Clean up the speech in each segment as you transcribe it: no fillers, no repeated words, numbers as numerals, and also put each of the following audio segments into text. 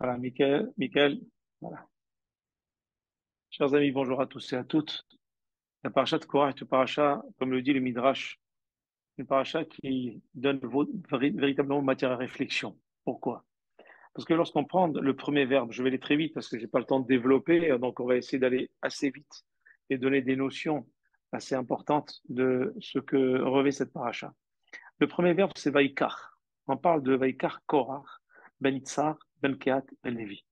Voilà, Michael, voilà. Chers amis, bonjour à tous et à toutes. La paracha de Korah est une paracha, comme le dit le Midrash, une paracha qui donne véritablement matière à réflexion. Pourquoi? Parce que lorsqu'on prend le premier verbe, je vais aller très vite parce que j'ai pas le temps de développer, donc on va essayer d'aller assez vite et donner des notions assez importantes de ce que revêt cette paracha. Le premier verbe, c'est Vaikar. On parle de Vaikar Korah, Ben Itzar, Ben Kehat, Ben Levi.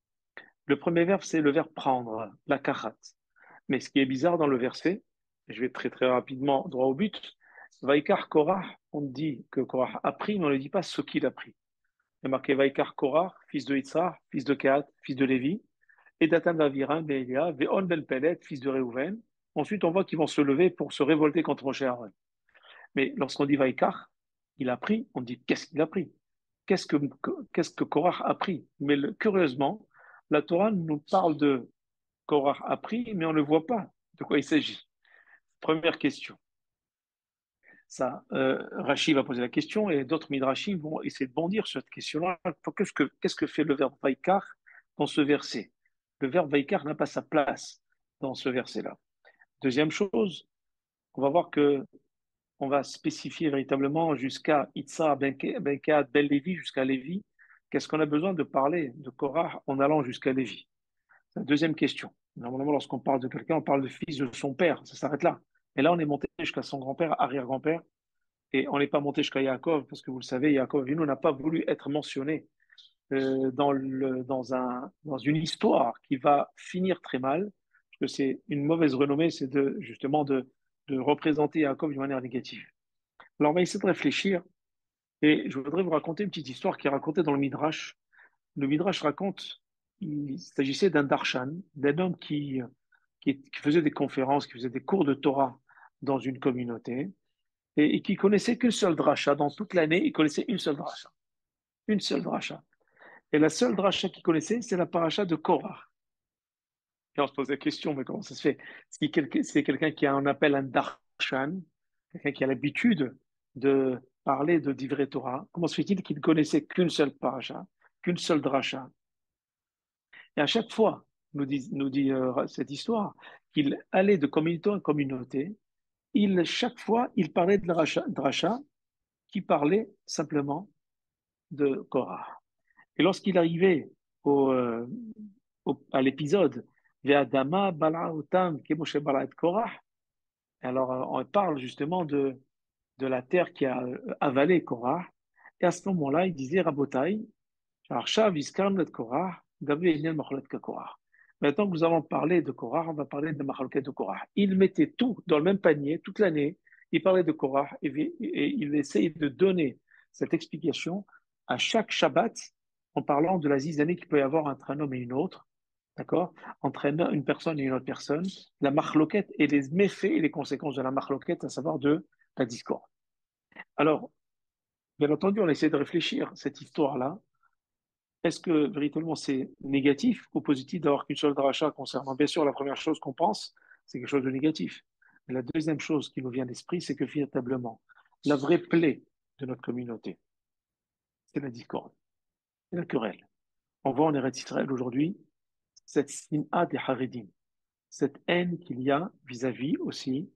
Le premier verbe, c'est le verbe prendre, la karat. Mais ce qui est bizarre dans le verset, et je vais très très rapidement droit au but, Vaikar Korah, on dit que Korah a pris, mais on ne dit pas ce qu'il a pris. Il est marqué Vaikar Korah, fils de Itzar, fils de Kehat, fils de Lévi, et Datan Vavirin, Ben Elia, Veon Ben Pelet, fils de Réhouven. Ensuite, on voit qu'ils vont se lever pour se révolter contre Moshe Aaron. Mais lorsqu'on dit Vaikar, il a pris, on dit qu'est-ce qu'il a pris? Qu'est-ce que, qu'est-ce que Korah a pris? Mais curieusement, la Torah nous parle de Korah a pris, mais on ne voit pas de quoi il s'agit. Première question. Ça, Rashi va poser la question et d'autres midrashim vont essayer de bondir sur cette question-là. Qu'est-ce que fait le verbe vaikar dans ce verset? Le verbe vaikar n'a pas sa place dans ce verset-là. Deuxième chose, on va voir que on va spécifier véritablement jusqu'à Itza, Benkeat, Ben Lévi, jusqu'à Lévi. Qu'est-ce qu'on a besoin de parler de Korah en allant jusqu'à Lévi? C'est la deuxième question. Normalement, lorsqu'on parle de quelqu'un, on parle de fils de son père. Ça s'arrête là. Et là, on est monté jusqu'à son grand-père, arrière-grand-père. Et on n'est pas monté jusqu'à Yaakov, parce que vous le savez, Yaakov Avinu n'a pas voulu être mentionné dans une histoire qui va finir très mal, parce que c'est une mauvaise renommée, c'est justement de représenter Yaakov d'une manière négative. Alors, on va essayer de réfléchir, et je voudrais vous raconter une petite histoire qui est racontée dans le Midrash. Le Midrash raconte, il s'agissait d'un darshan, d'un homme qui faisait des conférences, qui faisait des cours de Torah dans une communauté, et qui connaissait qu'une seule dracha. Dans toute l'année, il connaissait une seule dracha. Une seule dracha. Et la seule dracha qu'il connaissait, c'est la paracha de Korah. Et on se pose la question, mais comment ça se fait? C'est quelqu'un qui a un appel un darshan, quelqu'un qui a l'habitude de parler de divrei Torah. Comment se fait-il qu'il ne connaissait qu'une seule paracha, qu'une seule dracha? Et à chaque fois, nous dit cette histoire, qu'il allait de communauté en communauté, chaque fois, il parlait de la dracha qui parlait simplement de Korah. Et lorsqu'il arrivait au, euh, à l'épisode Ve'adama bala'otam kemoshe bala'et Korah, alors on parle justement de la terre qui a avalé Korah. Et à ce moment-là, il disait Rabotai, Arshav iskarn et Korah, Gabi Enyan Macholet Korah. Maintenant que nous allons parler de Korah, on va parler de Macholet de Korah. Il mettait tout dans le même panier toute l'année. Il parlait de Korah et il essayait de donner cette explication à chaque Shabbat en parlant de la zizanie qu'il peut y avoir entre un homme et une autre, d'accord? Entre une personne et une autre personne, la marloquette et les méfaits et les conséquences de la marloquette, à savoir de la discorde. Alors, bien entendu, on essaie de réfléchir cette histoire-là. Est-ce que véritablement c'est négatif ou positif d'avoir qu'une seule dracha concernant? Bien sûr, la première chose qu'on pense, c'est quelque chose de négatif. Mais la deuxième chose qui nous vient à l'esprit, c'est que véritablement, la vraie plaie de notre communauté, c'est la discorde, c'est la querelle. On voit en Eretz Israël aujourd'hui cette sin'a des Haredim, cette haine qu'il y a vis-à-vis aussi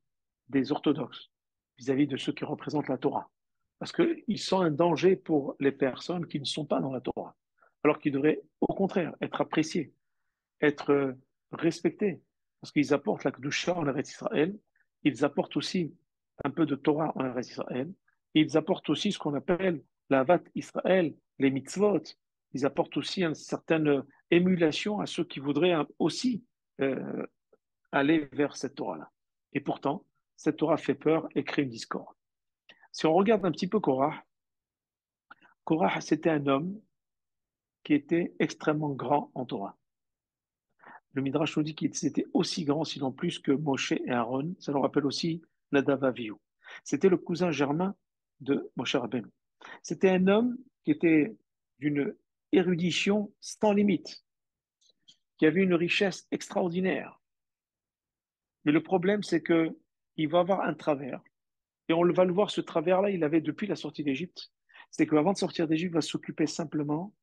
des orthodoxes, vis-à-vis de ceux qui représentent la Torah. Parce qu'ils sont un danger pour les personnes qui ne sont pas dans la Torah, alors qu'ils devraient au contraire être appréciés, être respectés, parce qu'ils apportent la Kedusha en Eretz Israël, ils apportent aussi un peu de Torah en Eretz Israël, et ils apportent aussi ce qu'on appelle la Havat Israël, les mitzvot, ils apportent aussi une certaine émulation à ceux qui voudraient aussi euh, aller vers cette Torah-là. Et pourtant, cette Torah fait peur et crée une discorde. Si on regarde un petit peu Korah, Korah, c'était un homme qui était extrêmement grand en Torah. Le Midrash nous dit qu'il était aussi grand, sinon plus que Moshe et Aaron. Ça nous rappelle aussi Nadav Avihu. C'était le cousin germain de Moshe Rabbeinu. C'était un homme qui était d'une érudition sans limite, qui avait une richesse extraordinaire. Mais le problème, c'est que il va avoir un travers. Et on va le voir, ce travers-là, il avait depuis la sortie d'Égypte. C'est qu'avant de sortir d'Égypte, il va s'occuper simplement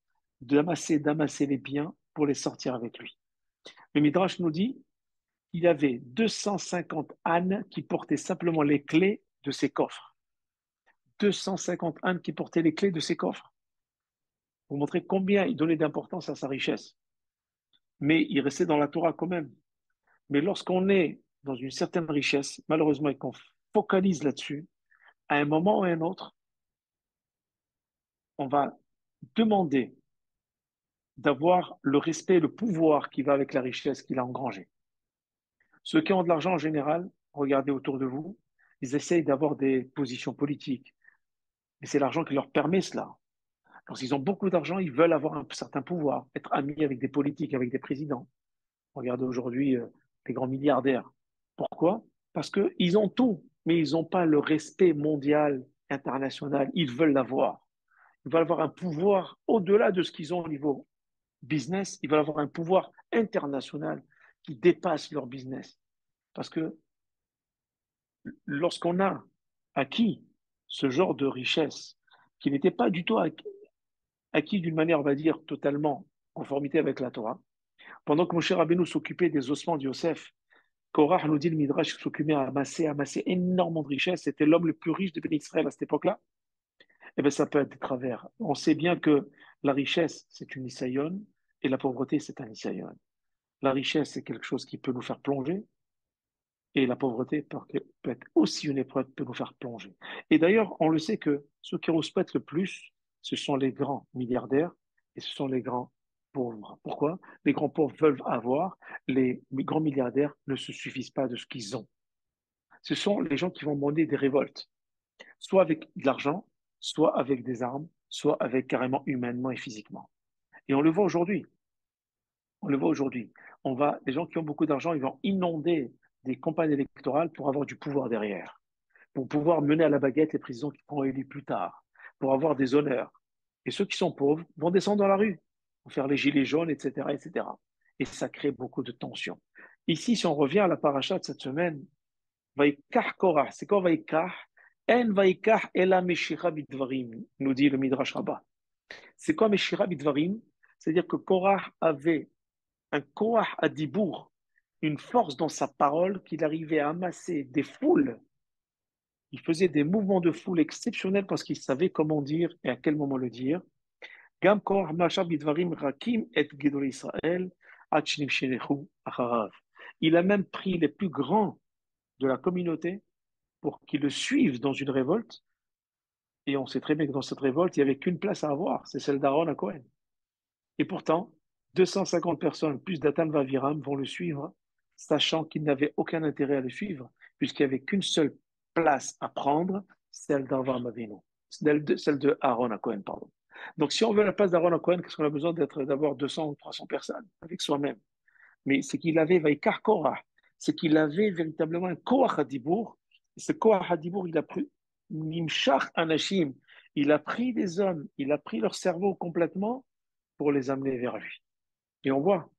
d'amasser les biens pour les sortir avec lui. Le Midrash nous dit qu'il y avait 250 ânes qui portaient simplement les clés de ces coffres. 250 ânes qui portaient les clés de ces coffres. Pour montrer combien il donnait d'importance à sa richesse. Mais il restait dans la Torah quand même. Mais lorsqu'on est dans une certaine richesse, malheureusement, et qu'on focalise là-dessus, à un moment ou à un autre, on va demander d'avoir le respect et le pouvoir qui va avec la richesse qu'il a engrangée. Ceux qui ont de l'argent en général, regardez autour de vous, ils essayent d'avoir des positions politiques. Et c'est l'argent qui leur permet cela. Lorsqu'ils ont beaucoup d'argent, ils veulent avoir un certain pouvoir, être amis avec des politiques, avec des présidents. Regardez aujourd'hui les grands milliardaires. Pourquoi? Parce qu'ils ont tout, mais ils n'ont pas le respect mondial, international. Ils veulent l'avoir. Ils veulent avoir un pouvoir au-delà de ce qu'ils ont au niveau business. Ils veulent avoir un pouvoir international qui dépasse leur business. Parce que lorsqu'on a acquis ce genre de richesse, qui n'était pas du tout acquis d'une manière, on va dire, totalement en conformité avec la Torah, pendant que Moshe Rabbeinu s'occupait des ossements de Yosef, Korah nous dit le Midrash qui s'occupait à amasser énormément de richesses, c'était l'homme le plus riche de Béni Israël à cette époque-là, eh bien ça peut être de travers. On sait bien que la richesse, c'est une isayon, et la pauvreté, c'est un isayon. La richesse, c'est quelque chose qui peut nous faire plonger, et la pauvreté peut être aussi une épreuve qui peut nous faire plonger. Et d'ailleurs, on le sait que ceux qui rouspètent le plus, ce sont les grands milliardaires et ce sont les grands pauvres. Pourquoi? Les grands pauvres veulent avoir, les grands milliardaires ne se suffisent pas de ce qu'ils ont. Ce sont les gens qui vont mener des révoltes, soit avec de l'argent, soit avec des armes, soit avec carrément humainement et physiquement. Et on le voit aujourd'hui. On le voit aujourd'hui. Les gens qui ont beaucoup d'argent, ils vont inonder des campagnes électorales pour avoir du pouvoir derrière, pour pouvoir mener à la baguette les présidents qui seront élus plus tard, pour avoir des honneurs. Et ceux qui sont pauvres vont descendre dans la rue, pour faire les gilets jaunes, etc., etc. Et ça crée beaucoup de tensions. Ici, si on revient à la paracha de cette semaine, Vaikach Korah, c'est quoi Vaikach? En Vaikach ela Meshira bidvarim, nous dit le Midrash Rabbah. C'est quoi Meshira bidvarim? C'est-à-dire que Korah avait un koach à dibour, une force dans sa parole qu'il arrivait à amasser des foules. Il faisait des mouvements de foule exceptionnels parce qu'il savait comment dire et à quel moment le dire. Gam koach mashab bidvarim rakim et gedol Israël achnim shelechu acharav. Il a même pris les plus grands de la communauté pour qu'ils le suivent dans une révolte. Et on sait très bien que dans cette révolte, il n'y avait qu'une place à avoir, c'est celle d'Aaron à Cohen. Et pourtant, 250 personnes plus Datan Vaviram vont le suivre, sachant qu'ils n'avaient aucun intérêt à le suivre, puisqu'il n'y avait qu'une seule place à prendre, celle d'Avraham Avinu, celle de Aaron à Cohen, pardon. Donc, si on veut la place d'Aaron à Cohen, qu'est-ce qu'on a besoin d'avoir 200 ou 300 personnes avec soi-même? Mais c'est qu'il avait Vaikar Korah, c'est qu'il avait véritablement un Koach Hadibour. Et ce Koach Hadibour, il a pris Nimshach Anashim, il a pris des hommes, il a pris leur cerveau complètement pour les amener vers lui. Et on voit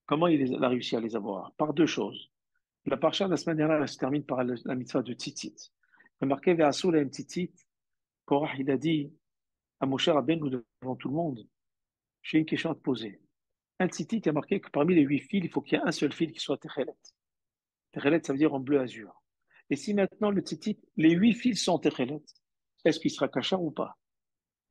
comment il a réussi à les avoir. Par deux choses. La parcha de la semaine dernière elle se termine par la mitzvah de Tzitzit. Il a marqué Ve'asul em Tzitzit. Korah, il a dit à Moshe Rabbeinu devant tout le monde, j'ai une question à te poser. Un Tzitzit, il a marqué que parmi les 8 fils, il faut qu'il y ait un seul fil qui soit Techelet. Techelet, ça veut dire en bleu azur. Et si maintenant le Tzitzit, les 8 fils sont Techelet, est-ce qu'il sera kachar ou pas?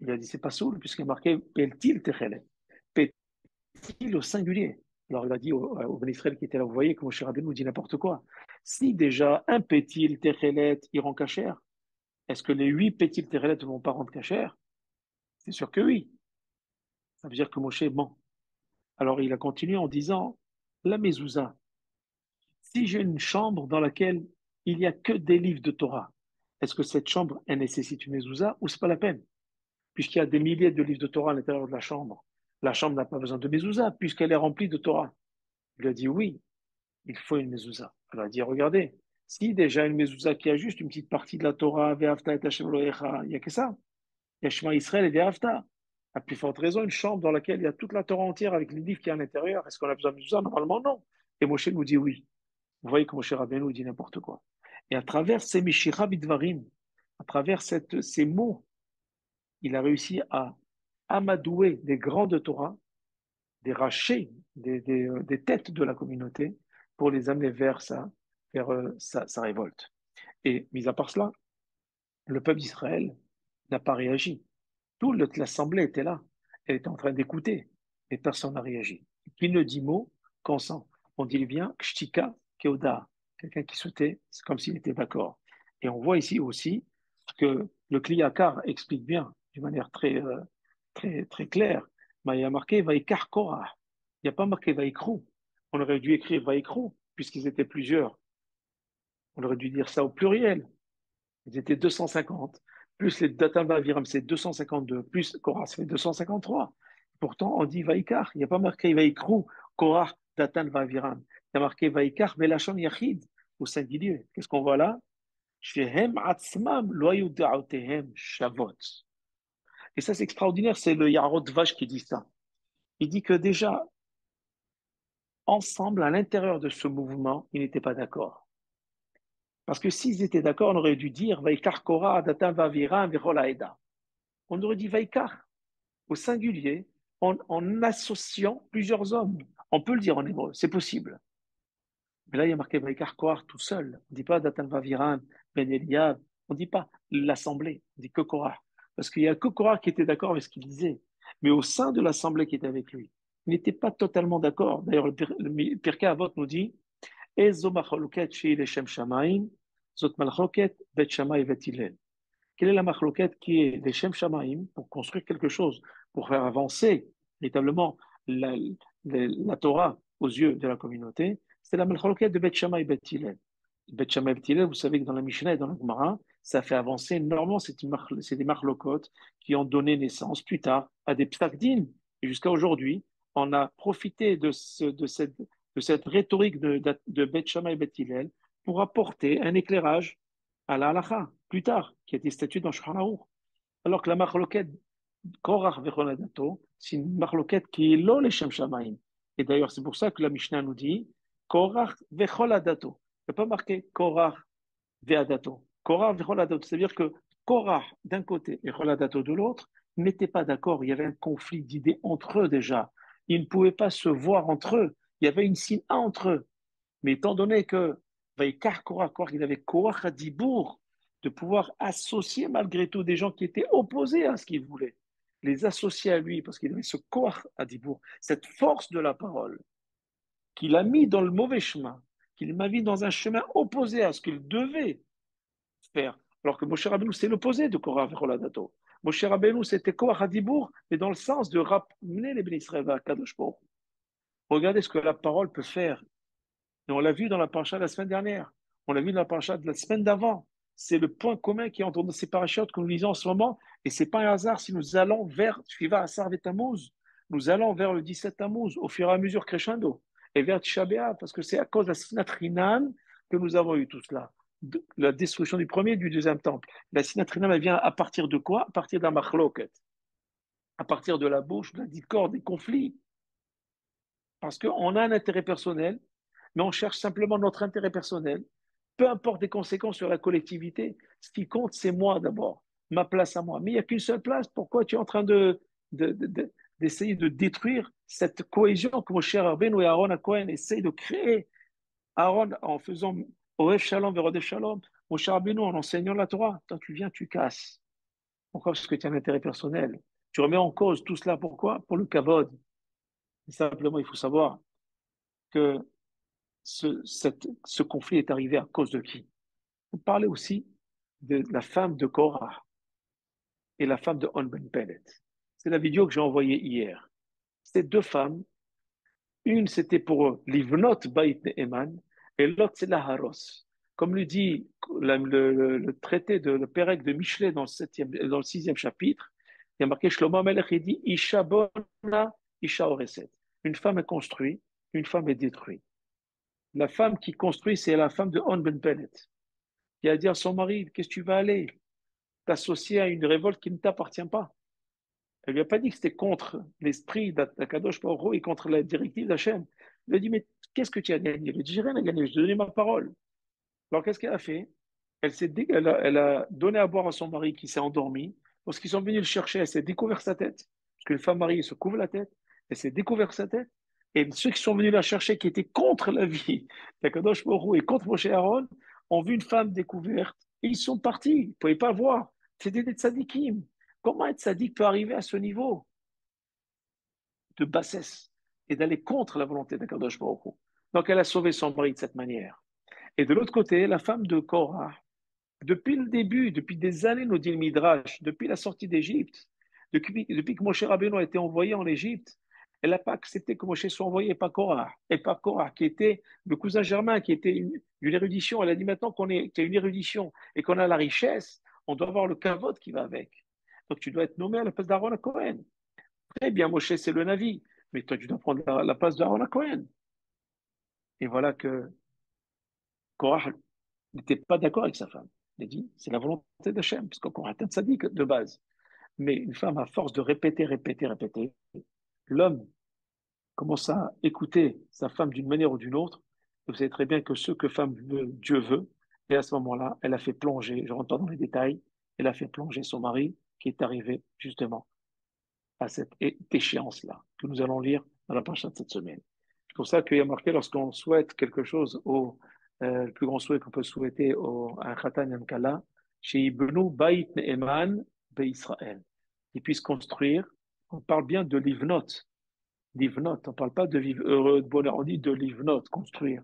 Il a dit c'est pas soul, puisqu'il a marqué Peltil Techelet. Peltil au singulier. Alors il a dit au Ben Israël qui était là, vous voyez que Moshe Rabbeinu nous dit n'importe quoi. Si déjà un Pétil Techelet, il rend cachère, est-ce que les 8 Pétil Techelet ne vont pas rendre cachère? C'est sûr que oui. Ça veut dire que Moshe ment. Alors il a continué en disant, la mezouza, si j'ai une chambre dans laquelle il n'y a que des livres de Torah, est-ce que cette chambre, elle nécessite une mezouza ou c'est pas la peine? Puisqu'il y a des milliers de livres de Torah à l'intérieur de la chambre n'a pas besoin de mezouza puisqu'elle est remplie de Torah. Il a dit oui, il faut une mezouza. Alors il a dit, regardez, si déjà une mezouza qui a juste une petite partie de la Torah, Ve'afta et Hashem Elohecha, il n'y a que ça. Il y a Shema Israël et Ve'afta. À plus forte raison, une chambre dans laquelle il y a toute la Torah entière avec les livres qui y a à l'intérieur. Est-ce qu'on a besoin de mezouza? Normalement, non. Et Moshe nous dit oui. Vous voyez que Moshe Rabbeinu dit n'importe quoi. Et à travers ces Mishira Bidvarim, à travers ces mots il a réussi à amadouer des grands de Torah, des rachets, des têtes de la communauté, pour les amener vers sa révolte. Et mis à part cela, le peuple d'Israël n'a pas réagi. Toute l'assemblée était là. Elle était en train d'écouter. Et personne n'a réagi. Qui ne dit mot, consent. On dit bien kshtika keoda. Quelqu'un qui sautait, c'est comme s'il était d'accord. Et on voit ici aussi que le Kliyakar explique bien, d'une manière très claire. Mais il y a marqué Vaikar Korah. Il n'y a pas marqué Vaikrou. On aurait dû écrire Vaikrou, puisqu'ils étaient plusieurs. On aurait dû dire ça au pluriel. Ils étaient 250, plus les Datan Vaviram, c'est 252, plus Korah, ça fait 253. Pourtant, on dit Vaikar. Il n'y a pas marqué Vaikrou, Korah, Datan Vaviram. Il y a marqué Vaikar, Belachon Yachid, au singulier. Qu'est-ce qu'on voit là? Shehem Atzmam, Loyou Da'otehem, Shavot. Et ça, c'est extraordinaire, c'est le Yarod Vash qui dit ça. Il dit que déjà, ensemble, à l'intérieur de ce mouvement, ils n'étaient pas d'accord. Parce que s'ils étaient d'accord, on aurait dû dire Vaikar Korah, Datan Vaviram, Virolaïda. On aurait dit Vaikar au singulier en associant plusieurs hommes. On peut le dire en hébreu, c'est possible. Mais là, il y a marqué Vaikar Korah tout seul. On ne dit pas Datan Vaviram, Ben Eliab. On ne dit pas l'assemblée. On dit que Korah. Parce qu'il y a que Korah qui était d'accord avec ce qu'il disait. Mais au sein de l'assemblée qui était avec lui, il n'était pas totalement d'accord. D'ailleurs, le Pirkei Avot nous dit Ezo machloket shei leshem shamayim, zot machloket bet shamay vet Hillel. Quelle est la machloket qui est des Shem Shamaim pour construire quelque chose, pour faire avancer véritablement la Torah aux yeux de la communauté? C'est la machloket de Beth Shammai et Beth Hillel. Beth Shammai et Beth Hillel, vous savez que dans la Mishnah et dans la Gemara, ça fait avancer énormément. C'est des machlokot qui ont donné naissance plus tard à des psakdim. Et jusqu'à aujourd'hui, on a profité de cette rhétorique de Beth Shammai et Beth Hillel pour apporter un éclairage à la halakha, plus tard, qui a été statué dans Shulchan Aruch. Alors que la marloquette Korach vechonadato, c'est une marloquette qui est lo leshem shamaim. Et d'ailleurs, c'est pour ça que la Mishnah nous dit Korach vechonadato. Il n'y a pas marqué Korach ve'adato. Korach vechonadato. C'est-à-dire que Korach d'un côté et Choladato de l'autre n'étaient pas d'accord. Il y avait un conflit d'idées entre eux déjà. Ils ne pouvaient pas se voir entre eux. Il y avait une signe entre eux. Mais étant donné que Vaikar Korach, il avait Korach à Dibourg, de pouvoir associer malgré tout des gens qui étaient opposés à ce qu'il voulait, les associer à lui, parce qu'il avait ce Korach à Dibourg, cette force de la parole, qu'il a mis dans le mauvais chemin, qu'il m'a mis dans un chemin opposé à ce qu'il devait faire. Alors que Moshe Rabbeinu, c'est l'opposé de Korach V'Choladato. Moshe Rabbeinu, c'était Korach à Dibourg, mais dans le sens de ramener les Bénis Israël à Kadosh Baruch. Regardez ce que la parole peut faire. Et on l'a vu dans la paracha de la semaine dernière. On l'a vu dans la paracha de la semaine d'avant. C'est le point commun qui est entre ces parachutes que nous lisons en ce moment. Et c'est pas un hasard si nous allons vers Shiva Asar Tammuz. Nous allons vers le 17 Tammuz, au fur et à mesure crescendo. Et vers Tisha B'Av, parce que c'est à cause de la Sinat Rinan que nous avons eu tout cela. La destruction du premier et du deuxième temple. La Sinat Rinan, elle vient à partir de quoi? À partir d'un machloket. À partir de la bouche, de la discorde, des conflits. Parce qu'on a un intérêt personnel, mais on cherche simplement notre intérêt personnel. Peu importe les conséquences sur la collectivité, ce qui compte, c'est moi d'abord, ma place à moi. Mais il n'y a qu'une seule place. Pourquoi tu es en train d'essayer de détruire cette cohésion que mon cher Rabbeinu et Aaron à Cohen essayent de créer? Aaron en faisant Oref Shalom vers Odef Shalom, mon cher Rabbeinu en enseignant la Torah. Quand tu viens, tu casses. Pourquoi? Parce que tu as un intérêt personnel. Tu remets en cause tout cela. Pourquoi? Pour le kavod. Simplement, il faut savoir que ce conflit est arrivé à cause de qui? Vous parlez aussi de la femme de Korah et la femme de On Ben Pellet. C'est la vidéo que j'ai envoyée hier. Ces deux femmes, une c'était pour Livnot Bait Ne'eman et l'autre c'est la Haros. Comme le dit le traité de le Pérec de Michelet dans le sixième chapitre, il y a marqué Shlomo Amelech, il dit Isha bona, Isha oreset. Une femme est construite, une femme est détruite. La femme qui construit, c'est la femme de On Ben Pellet, qui a dit à son mari, qu'est-ce que tu vas aller t'associer à une révolte qui ne t'appartient pas? Elle lui a pas dit que c'était contre l'esprit d'Akadosh Baruch Hu et contre la directive d'Hachem. Elle lui a dit, mais qu'est-ce que tu as gagné? Elle lui a dit, j'ai rien à gagner, je t'ai donné ma parole. Alors qu'est-ce qu'elle a fait? Elle a donné à boire à son mari qui s'est endormi, Lorsqu'ils sont venus le chercher, elle s'est découvert sa tête, parce qu'une femme mariée se couvre la tête, elle s'est découvert sa tête, et ceux qui sont venus la chercher, qui étaient contre la vie d'Akadosh Baruch Hu et contre Moshe Aaron, ont vu une femme découverte, et ils sont partis, ils ne pouvaient pas voir. C'était des tzadikim. Comment un tzadik peut arriver à ce niveau de bassesse et d'aller contre la volonté d'Akadosh Baruch Hu? Donc elle a sauvé son mari de cette manière. Et de l'autre côté, la femme de Korah, depuis le début, depuis des années, nous dit le Midrash, depuis la sortie d'Égypte, depuis que Moshe Rabbeinu a été envoyé en Égypte, elle n'a pas accepté que Moshe soit envoyé par Korah, et par Korah, qui était le cousin germain, qui était une érudition. Elle a dit maintenant qu'il y a une érudition et qu'on a la richesse, on doit avoir le kavod qui va avec. Donc tu dois être nommé à la place d'Aaron à Cohen. Très bien, Moshe, c'est le Navi, mais toi, tu dois prendre la place d'Aaron à Cohen. Et voilà que Korah n'était pas d'accord avec sa femme. Il a dit, c'est la volonté d'Hachem, parce qu'on atteint sadique de base. Mais une femme, à force de répéter, répéter, répéter, l'homme commence à écouter sa femme d'une manière ou d'une autre. Vous savez très bien que ce que femme veut, Dieu veut. Et à ce moment-là, elle a fait plonger, je rentre pas dans les détails, elle a fait plonger son mari, qui est arrivé justement à cette échéance-là, que nous allons lire dans la paracha de cette semaine. C'est pour ça qu'il y a marqué, lorsqu'on souhaite quelque chose le plus grand souhait qu'on peut souhaiter à un Khatan Yankala, chez Ibnu Bait Ne'eman Israël, qu'il puisse construire. On parle bien de livnot. Livnot, on ne parle pas de vivre heureux, de bonheur, on dit de livnot, construire.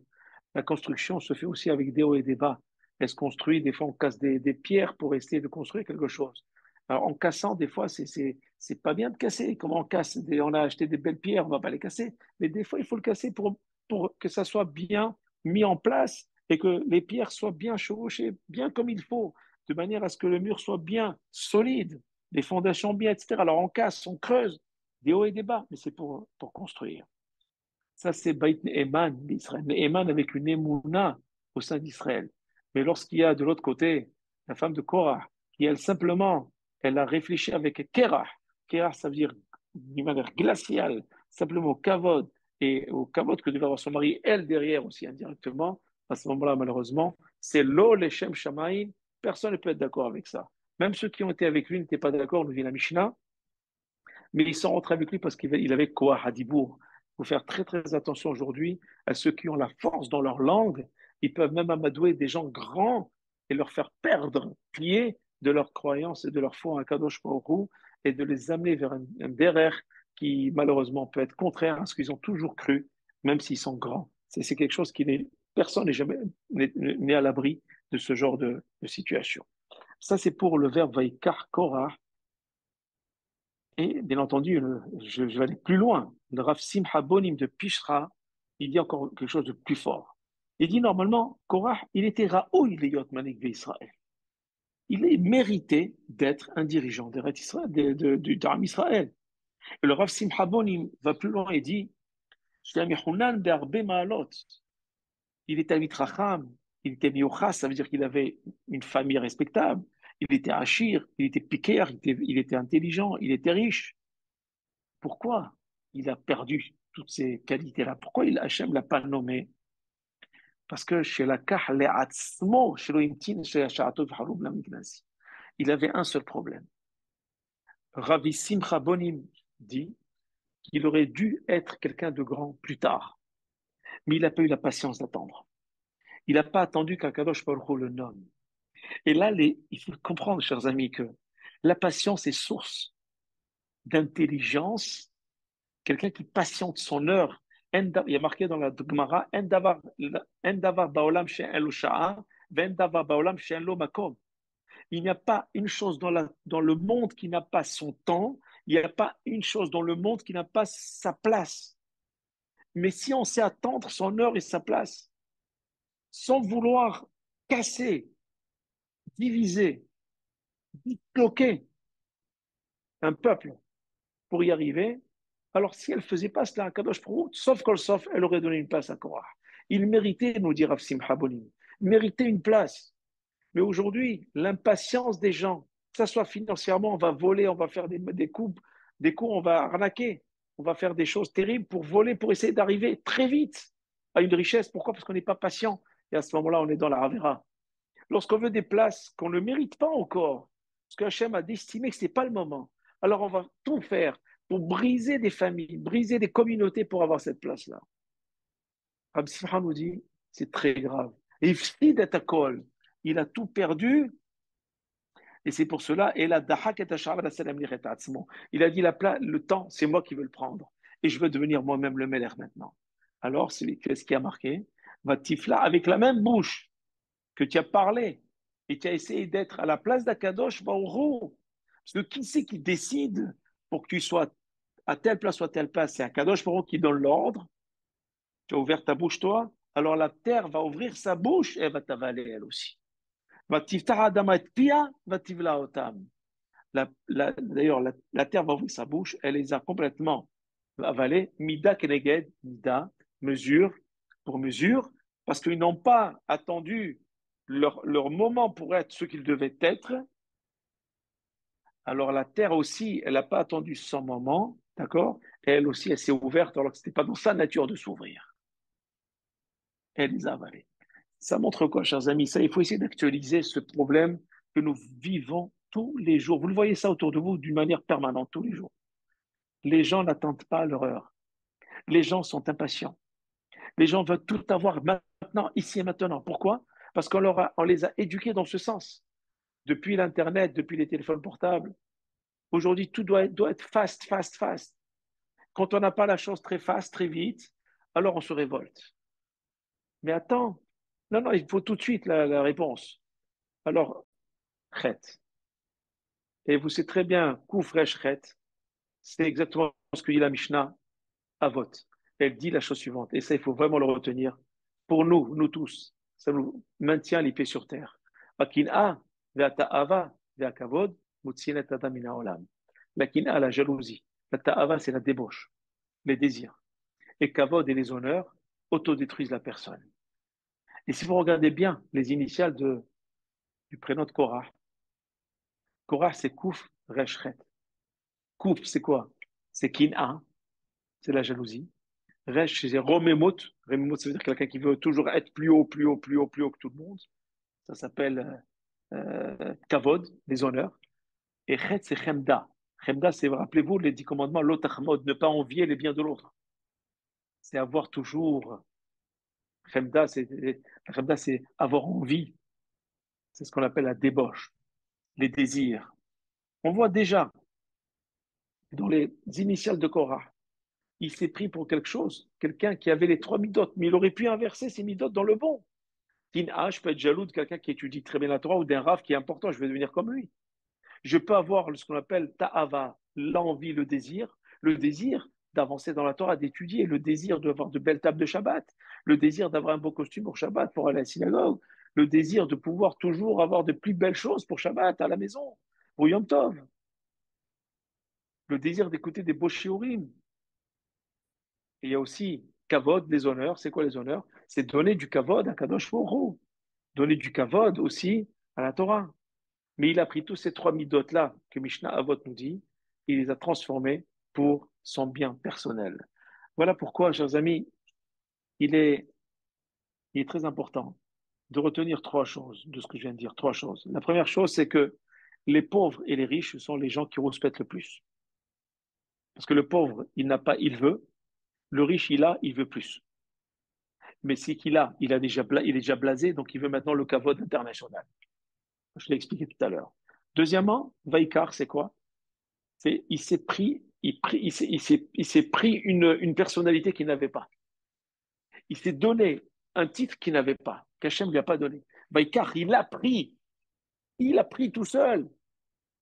La construction se fait aussi avec des hauts et des bas. Elle se construit, des fois on casse des pierres pour essayer de construire quelque chose. Alors en cassant, des fois, c'est pas bien de casser. Comment on casse on a acheté des belles pierres, on va pas les casser. Mais des fois, il faut le casser pour que ça soit bien mis en place et que les pierres soient bien chevauchées, bien comme il faut, de manière à ce que le mur soit bien solide, les fondations bien, etc. Alors on casse, on creuse, des hauts et des bas, mais c'est pour construire. Ça, c'est Beit Ne'eman d'Israël. Ne'eman avec une émouna au sein d'Israël. Mais lorsqu'il y a de l'autre côté la femme de Korah, qui elle simplement, elle a réfléchi avec Kerah. Kerah, ça veut dire d'une manière glaciale, simplement au kavod, et au kavod que devait avoir son mari, elle derrière aussi indirectement. À ce moment-là, malheureusement, c'est lo leshem shamaim. Personne ne peut être d'accord avec ça. Même ceux qui ont été avec lui n'étaient pas d'accord, nous dit la Mishnah. Mais ils sont rentrés avec lui parce qu'il avait Koah Hadibour. Il faut faire très très attention aujourd'hui à ceux qui ont la force dans leur langue. Ils peuvent même amadouer des gens grands et leur faire perdre pied de leur croyance et de leur foi en Kadosh Baruch Hu et de les amener vers un derer qui malheureusement peut être contraire à ce qu'ils ont toujours cru, même s'ils sont grands. C'est quelque chose qui n'est, personne n'est jamais n'est à l'abri de ce genre de situation. Ça, c'est pour le verbe vaikar korah. Et bien entendu, je vais aller plus loin. Le Rav Simcha Bonim de Pishra, il dit encore quelque chose de plus fort. Il dit normalement, Korah, il était Raoui Liyot Manik Israël. Il est mérité d'être un dirigeant Israël, d'Aram Israël. Et le Rav Simcha Bonim va plus loin et dit, il était un Racham, il était Miochas, ça veut dire qu'il avait une famille respectable, il était Achir, il était Piker, il était intelligent, il était riche. Pourquoi il a perdu toutes ces qualités-là? Pourquoi Hachem ne l'a pas nommé? Parce que chez la il avait un seul problème. Rabbi Simcha Bonim dit qu'il aurait dû être quelqu'un de grand plus tard, mais il n'a pas eu la patience d'attendre. Il n'a pas attendu qu'un Kadosh Baruch Hu le nomme. Et là, il faut comprendre, chers amis, que la patience est source d'intelligence. Quelqu'un qui patiente son heure. Il y a marqué dans la Gemara, il n'y a pas une chose dans le monde qui n'a pas son temps, il n'y a pas une chose dans le monde qui n'a pas sa place. Mais si on sait attendre son heure et sa place, sans vouloir casser, diviser, disloquer un peuple pour y arriver, alors si elle ne faisait pas cela à Kadosh Baruch Hu, sauf kol sauf, elle aurait donné une place à Korah. Il méritait, nous dit Rav Simcha Bonim, méritait une place. Mais aujourd'hui, l'impatience des gens, que ce soit financièrement, on va voler, on va faire des coups, on va arnaquer, on va faire des choses terribles pour voler, pour essayer d'arriver très vite à une richesse. Pourquoi? Parce qu'on n'est pas patient. Et à ce moment-là, on est dans la ravera. Lorsqu'on veut des places qu'on ne mérite pas encore, Parce que Hachem a estimé que ce n'est pas le moment. Alors on va tout faire pour briser des familles, briser des communautés pour avoir cette place-là. Rabbi Simcha nous dit, c'est très grave. Et il a tout perdu. Et c'est pour cela, il a dit, le temps, c'est moi qui veux le prendre. Et je veux devenir moi-même le Melech maintenant. Alors, qu'est-ce qui a marqué? Vatifla, avec la même bouche que tu as parlé et tu as essayé d'être à la place d'Akadosh Baruch. Parce que qui c'est qui décide pour que tu sois à telle place ou à telle place? C'est Akadosh Baruch qui donne l'ordre. Tu as ouvert ta bouche, toi. Alors la terre va ouvrir sa bouche et elle va t'avaler elle aussi. D'ailleurs, la terre va ouvrir sa bouche, elle les a complètement avalés. Mida keneged, mida, mesure pour mesure, parce qu'ils n'ont pas attendu leur moment pour être ce qu'ils devaient être. Alors la terre aussi, elle n'a pas attendu son moment, d'accord? Et elle aussi, elle s'est ouverte alors que ce n'était pas dans sa nature de s'ouvrir. Elle les a avalés. Ça montre quoi, chers amis? Ça, il faut essayer d'actualiser ce problème que nous vivons tous les jours. Vous le voyez ça autour de vous d'une manière permanente, tous les jours. Les gens n'attendent pas leur heure. Les gens sont impatients. Les gens veulent tout avoir maintenant, ici et maintenant. Pourquoi? Parce on les a éduqués dans ce sens. Depuis l'Internet, depuis les téléphones portables, aujourd'hui, tout doit être fast, fast, fast. Quand on n'a pas la chose très fast, très vite, alors on se révolte. Mais attends, non, non, il faut tout de suite la réponse. Alors, chet. Et vous savez très bien, koufresh chet, c'est exactement ce que dit la Mishnah Avot. Elle dit la chose suivante, et ça, il faut vraiment le retenir. Pour nous tous, ça nous maintient les pieds sur terre. Akin'a, ve'ata'ava, ve'akavod, mutzinet adam min ha'olam. La kin'a, la jalousie. La ta'ava, c'est la débauche, les désirs. Et kavod et les honneurs autodétruisent la personne. Et si vous regardez bien les initiales du prénom de Korah, Korah, c'est Kouf Reshret. Kouf, c'est quoi? C'est Kin'a, c'est la jalousie. Resh, c'est Romemot. Romemot, ça veut dire quelqu'un qui veut toujours être plus haut, plus haut, plus haut, plus haut que tout le monde. Ça s'appelle Kavod, les honneurs. Et Chet, c'est Chemda. Chemda, c'est, rappelez-vous, les 10 commandements, l'otachmod, ne pas envier les biens de l'autre. C'est avoir toujours. Chemda, c'est avoir envie. C'est ce qu'on appelle la débauche, les désirs. On voit déjà dans les initiales de Korah, il s'est pris pour quelque chose, quelqu'un qui avait les 3 midotes, mais il aurait pu inverser ces midotes dans le bon. Tin je peux être jaloux de quelqu'un qui étudie très bien la Torah ou d'un raf qui est important, je vais devenir comme lui. Je peux avoir ce qu'on appelle ta'ava, l'envie, le désir d'avancer dans la Torah, d'étudier, le désir d'avoir de belles tables de Shabbat, le désir d'avoir un beau costume pour Shabbat, pour aller à la synagogue, le désir de pouvoir toujours avoir de plus belles choses pour Shabbat à la maison, pour Yom Tov, le désir d'écouter des beaux shiurim. Et il y a aussi kavod, les honneurs. C'est quoi les honneurs? C'est donner du kavod à Kadosh Baruch Hu. Donner du kavod aussi à la Torah. Mais il a pris tous ces 3 midotes-là que Mishnah Avot nous dit, il les a transformés pour son bien personnel. Voilà pourquoi, chers amis, il est, il est très important de retenir 3 choses de ce que je viens de dire. 3 choses. La première chose, c'est que les pauvres et les riches sont les gens qui rouspètent le plus. Parce que le pauvre, il n'a pas, il veut. Le riche, il veut plus. Mais c'est qu'il a, il est déjà blasé, donc il veut maintenant le kavod international. Je l'ai expliqué tout à l'heure. Deuxièmement, Vaikar, c'est quoi? C'est il s'est pris, il s'est pris une personnalité qu'il n'avait pas. Il s'est donné un titre qu'il n'avait pas, qu'Hachem ne lui a pas donné. Vaikar, il a pris tout seul.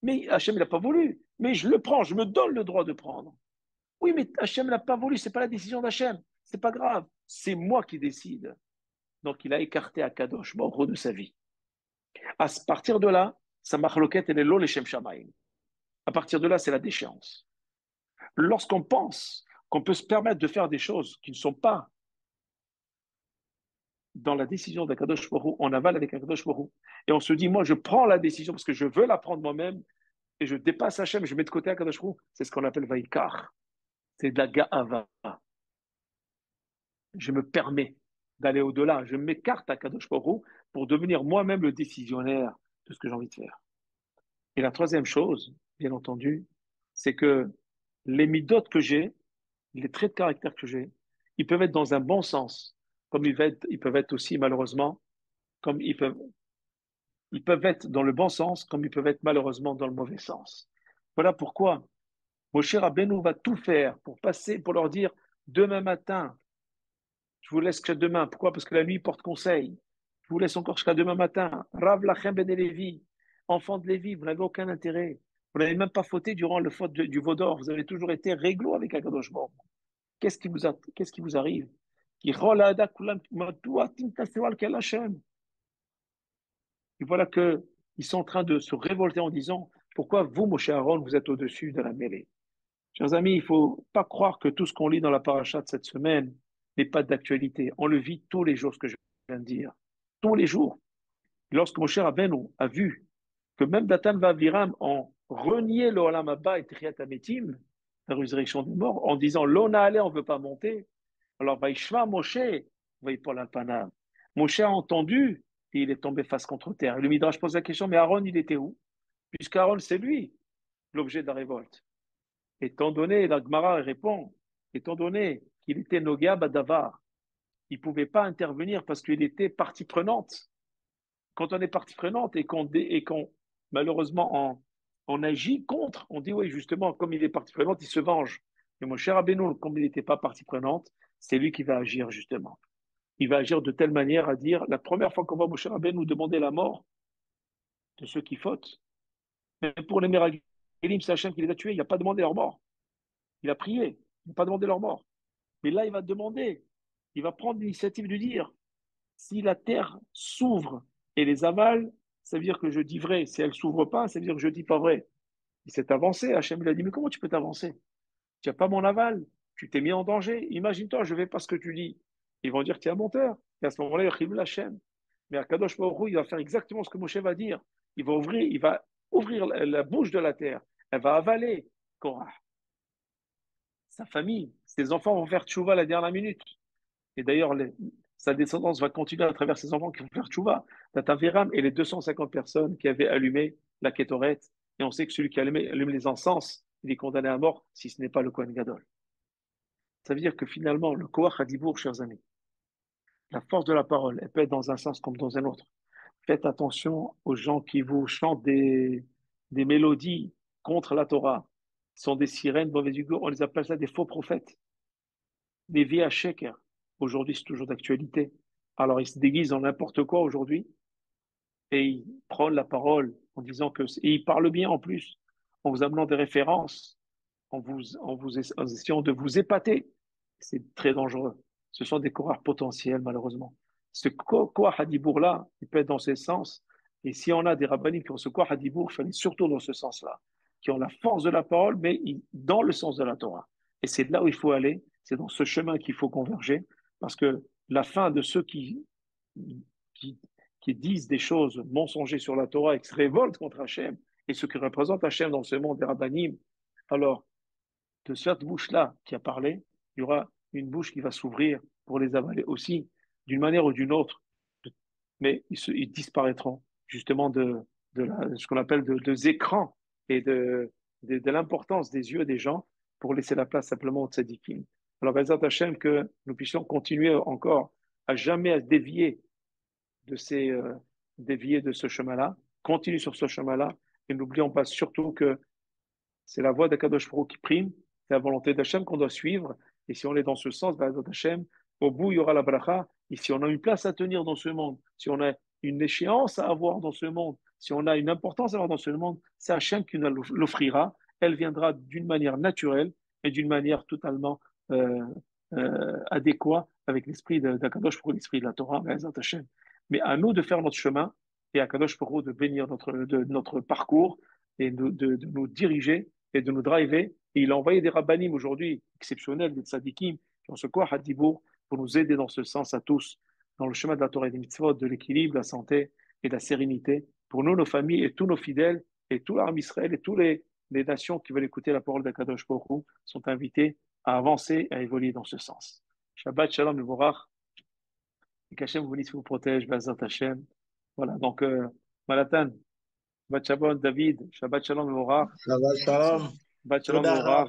Mais Hachem ne l'a pas voulu. Mais je le prends, je me donne le droit de prendre. Oui, mais Hachem ne l'a pas voulu, c'est pas la décision d'Hachem. C'est pas grave, c'est moi qui décide. Donc il a écarté Akadosh Baruch Hu de sa vie. À partir de là, sa marloquette, elle est l'eau, les Shem Shamaim. À partir de là, c'est la déchéance. Lorsqu'on pense qu'on peut se permettre de faire des choses qui ne sont pas dans la décision d'Akadosh Baruch Hu, on avale avec Akadosh Baruch Hu, et on se dit, moi, je prends la décision parce que je veux la prendre moi-même, et je dépasse Hachem, je mets de côté Akadosh Baruch Hu, c'est ce qu'on appelle Vaikar. C'est de la Ga'ava. Je me permets d'aller au-delà, je m'écarte à Akadosh Baruch Hu pour devenir moi-même le décisionnaire de ce que j'ai envie de faire. Et la troisième chose, bien entendu, c'est que les midotes que j'ai, les traits de caractère que j'ai, ils peuvent être dans un bon sens, comme ils peuvent être aussi malheureusement, comme ils peuvent être dans le bon sens, comme ils peuvent être malheureusement dans le mauvais sens. Voilà pourquoi Moshe Rabbeinu va tout faire pour passer, pour leur dire, demain matin, je vous laisse jusqu'à demain. Pourquoi? Parce que la nuit porte conseil. Je vous laisse encore jusqu'à demain matin. Rav Lachem ben Lévi, enfant de Lévi, vous n'avez aucun intérêt. Vous n'avez même pas fauté durant le faute du veau d'or. Vous avez toujours été réglo avec Akadosh Baruch. Qu'est-ce qui vous arrive? Et voilà que ils sont en train de se révolter en disant, pourquoi vous, Moshe Aaron, vous êtes au-dessus de la mêlée? Chers amis, il ne faut pas croire que tout ce qu'on lit dans la paracha de cette semaine n'est pas d'actualité. On le vit tous les jours, ce que je viens de dire. Tous les jours. Lorsque Moshe Rabbeinu a vu que même Datan et Aviram ont renié le Olam Abba et Triat Ametim, la résurrection des morts, en disant l'Ona allait, on ne veut pas monter. Alors, Vaishma Moshe, Vaipol Alpanav. Moshe a entendu et il est tombé face contre terre. Et le Midrash pose la question, mais Aaron, il était où? Puisqu'Aaron, c'est lui l'objet de la révolte. Étant donné, la Gemara répond, étant donné qu'il était Noga Badavar, il ne pouvait pas intervenir parce qu'il était partie prenante. Quand on est partie prenante et qu'on malheureusement, on agit contre, on dit oui, justement, comme il est partie prenante, il se venge. Mais mon cher Abénou, comme il n'était pas partie prenante, c'est lui qui va agir, justement. Il va agir de telle manière à dire, la première fois qu'on voit Moshe Rabbeinu demander la mort de ceux qui fautent, même pour les Méragilim, c'est Hachem qui les a tués, il n'a pas demandé leur mort. Il a prié, il n'a pas demandé leur mort. Mais là, il va demander, il va prendre l'initiative de dire, si la terre s'ouvre et les avale, ça veut dire que je dis vrai. Si elle s'ouvre pas, ça veut dire que je dis pas vrai. Il s'est avancé. Hachem lui a dit, mais comment tu peux t'avancer? Tu n'as pas mon aval. Tu t'es mis en danger. Imagine-toi, je ne vais pas ce que tu dis. Ils vont dire, tu es un menteur. Et à ce moment-là, il chibou Hachem. Mais Akadosh Baruch Hu, il va faire exactement ce que Moshe va dire. Il va ouvrir la bouche de la terre. Elle va avaler Korah, sa famille. Ses enfants vont faire tchouva la dernière minute. Et d'ailleurs, sa descendance va continuer à travers ses enfants qui vont faire tchouva. Dataviram et les 250 personnes qui avaient allumé la kétorette. Et on sait que celui qui allume les encens, il est condamné à mort si ce n'est pas le Kohen Gadol. Ça veut dire que finalement, le Koach Hadibour, chers amis, la force de la parole, elle peut être dans un sens comme dans un autre. Faites attention aux gens qui vous chantent des mélodies contre la Torah. Ce sont des sirènes, mauvais augure. On les appelle ça des faux prophètes, des via sheker. Aujourd'hui, c'est toujours d'actualité. Alors, ils se déguisent en n'importe quoi aujourd'hui et ils prennent la parole en disant que, et ils parlent bien en plus, en vous amenant des références, en essayant de vous épater. C'est très dangereux. Ce sont des coureurs potentiels, malheureusement. Ce quoi hadibour-là, il peut être dans ce sens. Et si on a des rabbinim qui ont ce quoi hadibour, il fallait surtout dans ce sens-là, qui ont la force de la parole, mais dans le sens de la Torah. Et c'est là où il faut aller, c'est dans ce chemin qu'il faut converger, parce que la fin de ceux qui, qui disent des choses mensongères sur la Torah et qui se révoltent contre Hachem, et ceux qui représentent Hachem dans ce monde des rabbinim, alors, de cette bouche-là qui a parlé, il y aura une bouche qui va s'ouvrir pour les avaler aussi, d'une manière ou d'une autre. Mais ils disparaîtront justement ce qu'on appelle de écrans et de l'importance des yeux des gens pour laisser la place simplement aux tzadikim. Alors, Bezat Hachem, que nous puissions continuer encore à jamais à de ces, euh, dévier de ce chemin-là, continue sur ce chemin-là, et n'oublions pas surtout que c'est la voie d'Akadosh Baruch qui prime, c'est la volonté d'Hachem qu'on doit suivre. Et si on est dans ce sens, d'Hachem, au bout, il y aura la bracha. Et si on a une place à tenir dans ce monde, si on a une échéance à avoir dans ce monde, si on a une importance à avoir dans ce monde, c'est Hachem qui nous l'offrira. Elle viendra d'une manière naturelle et d'une manière totalement euh, adéquate avec l'esprit d'Akadosh Baruch, l'esprit de la Torah, Hachem. Mais à nous de faire notre chemin et à Akadosh Baruch de bénir notre parcours et de nous diriger et de nous driver. Et il a envoyé des rabbinim aujourd'hui exceptionnels, des tzadikim, qui ont ce corps Hadibour pour nous aider dans ce sens à tous, dans le chemin de la Torah et des mitzvot, de l'équilibre, de la santé et de la sérénité, pour nous, nos familles et tous nos fidèles et tout l'armée Israël et toutes les nations qui veulent écouter la parole d'Akadosh Baruch Hu sont invités à avancer et à évoluer dans ce sens. Shabbat Shalom Mevorach, et qu'Hachem vous bénisse, vous protège, Bezat Hachem. Voilà, donc, Malatan, Shabbat Shalom, David. Shabbat Shalom, Laura. Shabbat Shalom. Shabbat Shalom, Toda Rav. Laura.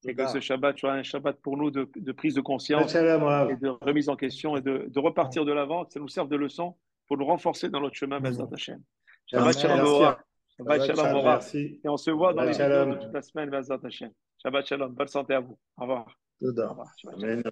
Et que ce Toda. Shabbat soit un Shabbat pour nous de prise de Shabbat conscience Shalom, et Rav. de remise en question et de repartir de l'avant, que ça nous serve de leçon pour nous renforcer dans notre chemin, Bezrat Mm. Hashem. Shabbat Merci, Shalom, merci. Laura. Shabbat Shabbat Shalom, Shalom. Laura. Merci. Et on se voit dans Shabbat les vidéos de toute Shalom. la semaine, Bezrat Hashem. Shabbat Shalom. Bonne santé à vous. Au revoir. Au Toda. revoir. Shabbat Shalom. Amen.